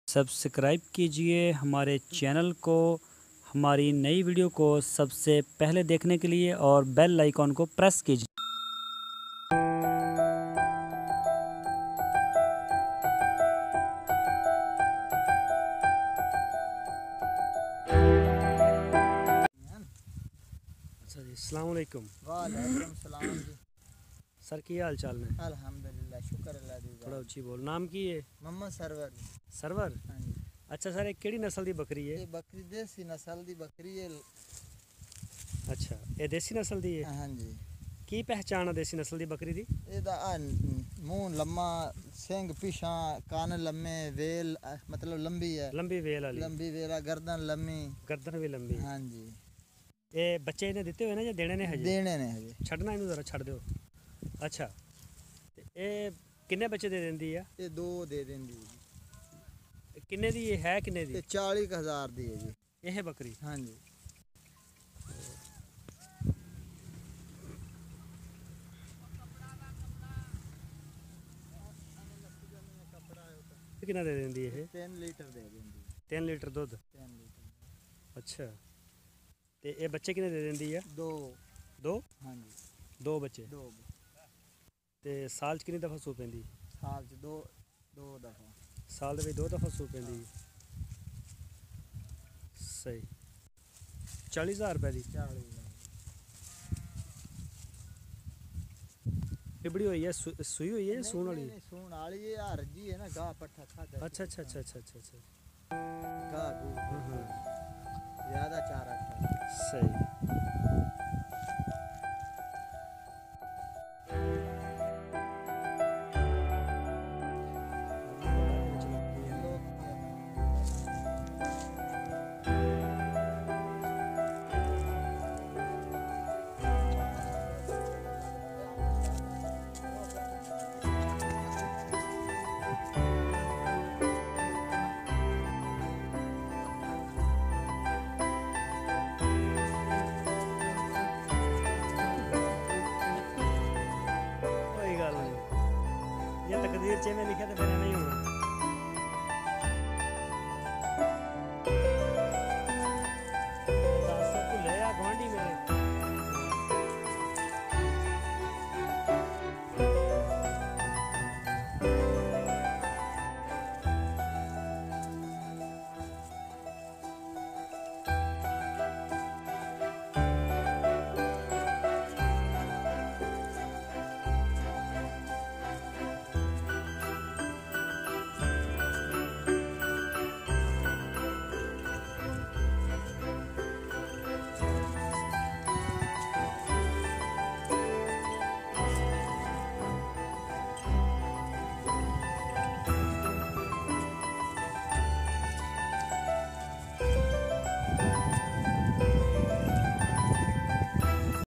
Subscribe कीजिए हमारे channel को, हमारी नई वीडियो को सबसे पहले देखने के लिए और बेल आइकॉन को प्रेस कीजिए। अच्छा जी, अस्सलाम वालेकुम। वालेकुम सलाम जी। सर की हाल चाल ने? अल्हम्दुलिल्लाह, शुक्र अल्लाह दी। थोड़ा ऊंची बोल। नाम की है? मोहम्मद सरवर। सरवर। हाँ जी। अच्छा सर, एक केड़ी नस्ल दी बकरी है? ये बकरी देसी नस्ल दी बकरी है। अच्छा, ये देसी नस्ल दी है? हाँ जी। की पहचान है देसी नस्ल दी बकरी दी? ਇਹਦਾ मुंह लम्मा, सिंग पिछा, कान लम्मे, वेल मतलब लंबी है। लंबी वेल वाली। लंबी वेल, गर्दन लम्मी। गर्दन भी लंबी। हाँ जी। ये बच्चे इन्हें दिते हुए ना या देने ने? हजे देने ने हजे। छड़ना इन्हें जरा छड़ दो। अच्छा, ये किन्ने बच्चे दे देंदी है? ये दो दे देंदी। किन्ने दी है? किन्ने दी? ये 40,000 दी है जी। ये है बकरी? हाँ जी। कितना दे देंदी है? 3 लीटर दे देंदी। 3 लीटर दूध। 3 लीटर। अच्छा, ते ये बच्चे कितने दे देंदी है? दो। दो? हाँ जी। दो बच्चे। दो। ते साल च कितनी दफ़ा सूप पेंदी? साल च दो दफ़ा। साल दे दो दफ़ा सूप पेंदी। सही। 40,000 रुपए दी? 40,000। इबड़ी हुई है, सुई हुई है, सून वाली? सून वाली है यार जी, है ना, गाह पट्ठा खाता। अच्छा अच्छा अच्छा अच्छा अच्छा अच्छा। गाह हाँ, ज़्यादा चारा खाता। सही। कोई गल नहीं, ये तकदीर च में लिखा तो फिर